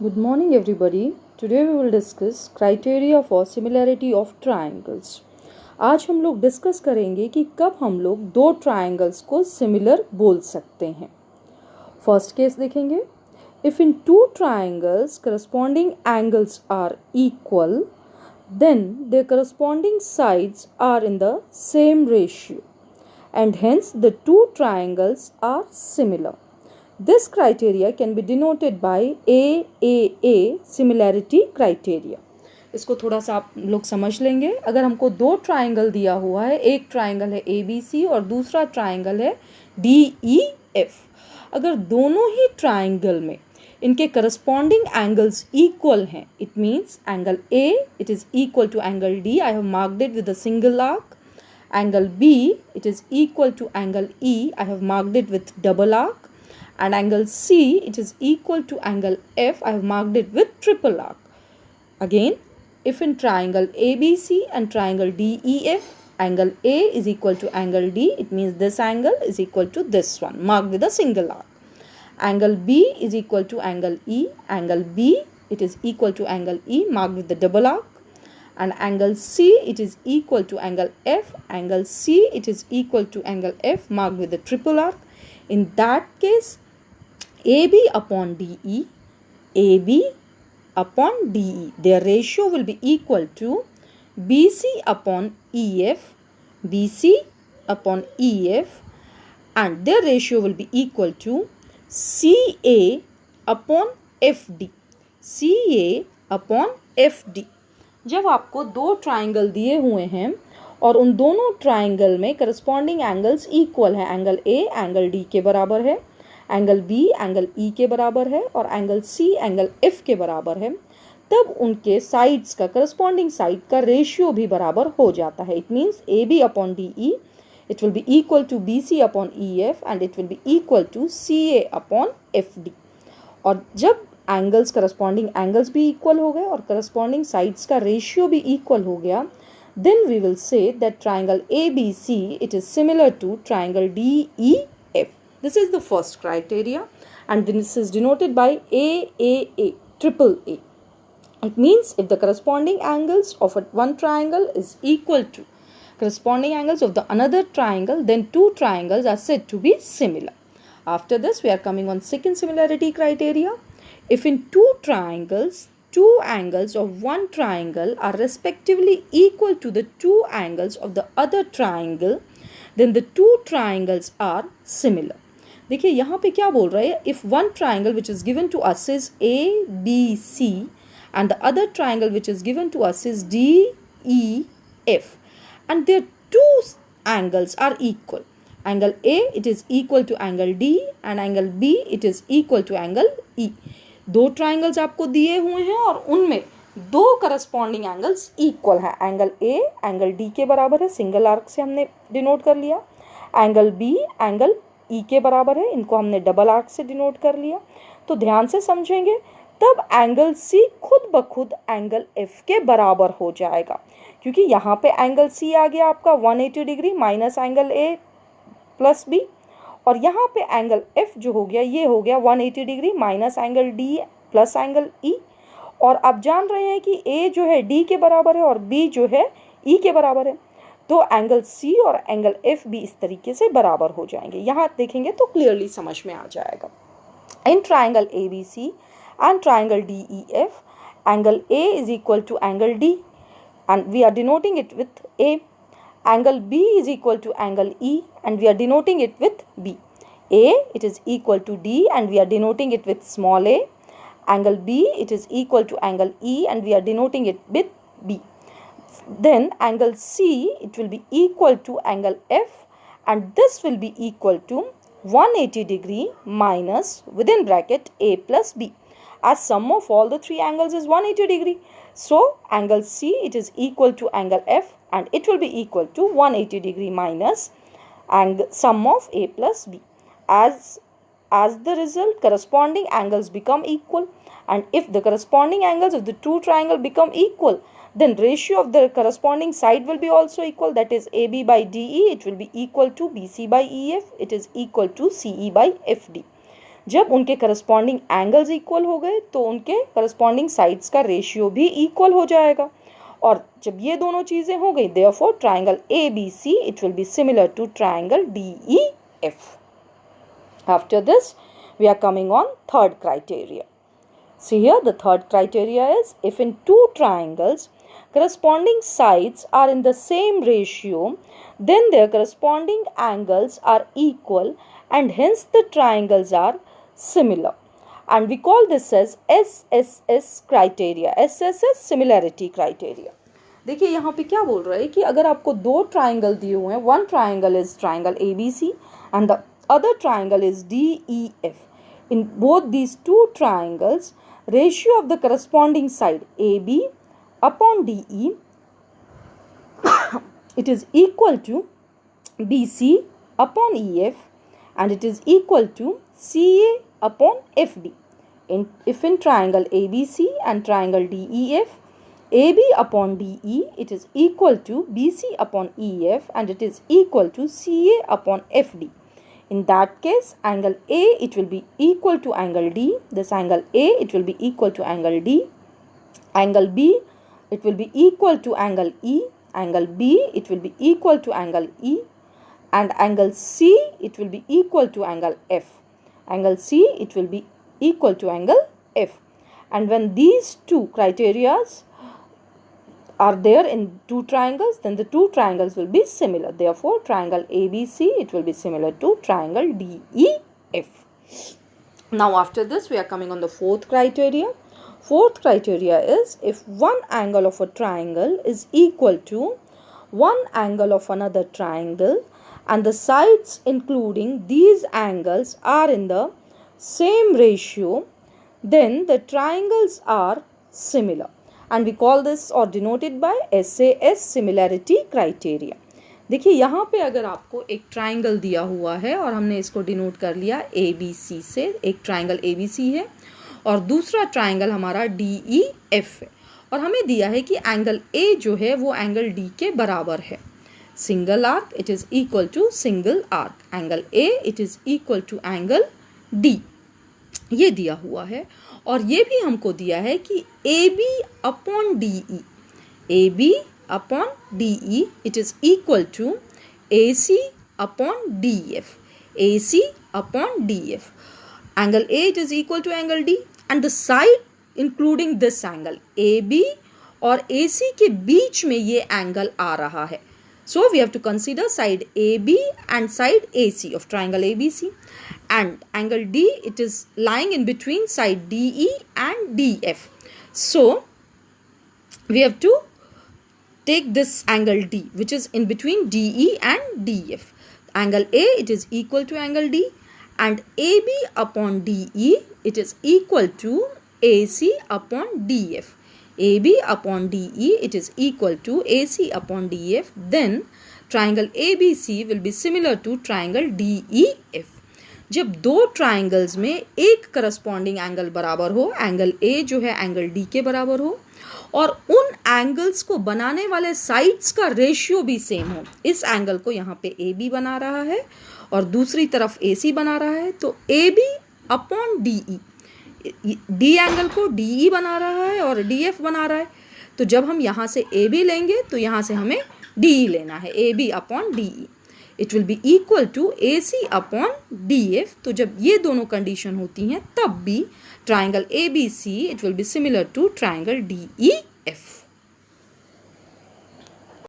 Good morning everybody. Today we will discuss criteria for similarity of triangles. आज हम लोग discuss करेंगे कि कब हम लोग दो ट्राइंगल्स को सिमिलर बोल सकते हैं. फर्स्ट केस देखेंगे. If in two triangles corresponding angles are equal, then their corresponding sides are in the same ratio and hence the two triangles are similar. This criteria can be denoted by AAA similarity criteria. इसको थोड़ा सा आप लोग समझ लेंगे. अगर हमको दो ट्राइंगल दिया हुआ है, एक ट्राइंगल है ABC और दूसरा ट्राइंगल है DEF. अगर दोनों ही ट्राइंगल में इनके करस्पॉन्डिंग एंगल्स इक्वल हैं, it means angle A it is equal to angle D. I have marked it with a single arc. Angle B it is equal to angle E. I have marked it with double arc. And angle C it is equal to angle F. I have marked it with triple arc. Again, if in triangle ABC and triangle DEF, angle A is equal to angle D, it means this angle is equal to this one, marked with a single arc. Angle B is equal to angle E. Angle B it is equal to angle E, marked with the double arc. And angle C it is equal to angle F. Angle C it is equal to angle F, marked with the triple arc. In that case, AB upon DE, AB upon DE, their ratio will be equal to BC upon EF, BC upon EF, and their ratio will be equal to CA upon FD, CA upon FD. जब आपको दो triangle दिए हुए हैं और उन दोनों triangle में करस्पॉन्डिंग एंगल्स इक्वल है, एंगल A एंगल D के बराबर है, एंगल B एंगल E के बराबर है और एंगल C एंगल F के बराबर है, तब उनके साइड्स का करस्पॉन्डिंग साइड का रेशियो भी बराबर हो जाता है. It means AB upon DE it will be equal to BC upon EF and it will be equal to CA upon FD. और जब एंगल्स करस्पॉन्डिंग एंगल्स भी इक्वल हो गए और करस्पॉन्डिंग साइड्स का रेशियो भी इक्वल हो गया, then we will say that triangle ABC it is similar to triangle DEF. This is the first criteria and this is denoted by AAA, triple A. It means if the corresponding angles of one triangle is equal to corresponding angles of the another triangle, then two triangles are said to be similar. After this, we are coming on second similarity criteria. If in two triangles, two angles of one triangle are respectively equal to the two angles of the other triangle, then the two triangles are similar. देखिए यहाँ पे क्या बोल रहा है. If one triangle which is given to us is ABC and the other triangle which is given to us is DEF and their two angles are equal. Angle A it is equal to angle D and angle B it is equal to angle E. दो triangles आपको दिए हुए हैं और उनमें दो corresponding angles equal हैं. Angle A angle D के बराबर है, सिंगल आर्क से हमने डिनोट कर लिया. एंगल B एंगल E के बराबर है, इनको हमने डबल आर्क से डिनोट कर लिया. तो ध्यान से समझेंगे तब एंगल C खुद ब खुद एंगल F के बराबर हो जाएगा, क्योंकि यहाँ पे एंगल C आ गया आपका 180 degree minus angle A plus B, और यहाँ पे एंगल F जो हो गया ये हो गया 180 degree minus angle D plus angle E. और आप जान रहे हैं कि A जो है D के बराबर है और B जो है E के बराबर है, तो एंगल C और एंगल F भी इस तरीके से बराबर हो जाएंगे. यहाँ देखेंगे तो क्लियरली समझ में आ जाएगा. In triangle ABC and triangle DEF, angle A is equal to angle D and we are denoting it with A. Angle B is equal to angle E and we are denoting it with B. A it is equal to D and we are denoting it with small a. Angle B it is equal to angle E and we are denoting it with B. Then angle C it will be equal to angle F and this will be equal to 180 degree minus within bracket A plus B, as sum of all the three angles is 180 degree. So angle C it is equal to angle F and it will be equal to 180 degree minus and sum of A plus B. As the result, corresponding angles become equal, and if the corresponding angles of the two triangle become equal, then ratio of the corresponding side will be also equal, that is AB by DE it will be equal to BC by EF, it is equal to CE by FD. जब उनके corresponding angles equal हो गए तो उनके corresponding sides का ratio भी equal हो जाएगा, और जब ये दोनों चीजें हो गई, therefore triangle ABC it will be similar to triangle DEF. After this, we are coming on third criteria. See here, the third criteria is if in two triangles corresponding sides are in the same ratio, then their corresponding angles are equal and hence the triangles are similar. And we call this as SSS criteria. SSS similarity criteria. देखिए यहाँ पे क्या बोल रहा है कि अगर आपको दो ट्राइंगल दिए हुए हैं, one triangle is triangle ABC and the other triangle is DEF. In both these two triangles, ratio of the corresponding side AB upon DE it is equal to BC upon EF and it is equal to CA upon FD. If in triangle ABC and triangle DEF, AB upon DE it is equal to BC upon EF and it is equal to CA upon FD. In that case, angle A it will be equal to angle D. This angle A it will be equal to angle D. Angle B it will be equal to angle E. Angle B it will be equal to angle E. And angle C it will be equal to angle F. Angle C it will be equal to angle F. And when these two criterias are there in two triangles, then the two triangles will be similar. Therefore, triangle ABC it will be similar to triangle DEF. Now after this we are coming on the fourth criteria. Fourth criteria is if one angle of a triangle is equal to one angle of another triangle and the sides including these angles are in the same ratio, then the triangles are similar. And we call this or denoted by SAS similarity criteria. देखिए यहाँ पे अगर आपको एक triangle दिया हुआ है और हमने इसको डिनोट कर लिया ABC से, एक ट्राइंगल ABC है और दूसरा ट्राइंगल हमारा DEF है, और हमें दिया है कि एंगल A जो है वो एंगल D के बराबर है. Single arc it is equal to single arc, angle A it is equal to angle D, ये दिया हुआ है. और ये भी हमको दिया है कि AB upon DE, AB upon DE it is equal to AC upon DF, AC upon DF. Angle A it is equal to angle D and the side including this angle AB और AC के बीच में ये angle आ रहा है. So we have to consider side AB and side AC of triangle ABC, and angle D it is lying in between side DE and DF. So we have to take this angle D which is in between DE and DF. Angle A it is equal to angle D and AB upon DE it is equal to AC upon DF. AB upon DE it is equal to AC upon DF. Then triangle ABC will be similar to triangle DEF. जब दो triangles में एक corresponding angle बराबर हो, angle A जो है angle D के बराबर हो और उन एंगल्स को बनाने वाले साइड्स का रेशियो भी सेम हो. इस एंगल को यहाँ पे AB बना रहा है और दूसरी तरफ AC बना रहा है, तो AB upon DE, D angle को DE बना रहा है और DF बना रहा है. तो जब हम यहाँ से AB लेंगे तो यहाँ से हमें DE लेना है, AB upon DE. It will be equal to AC upon DF. तो जब ये दोनों कंडीशन होती हैं तब भी triangle ABC it will be similar to triangle DEF.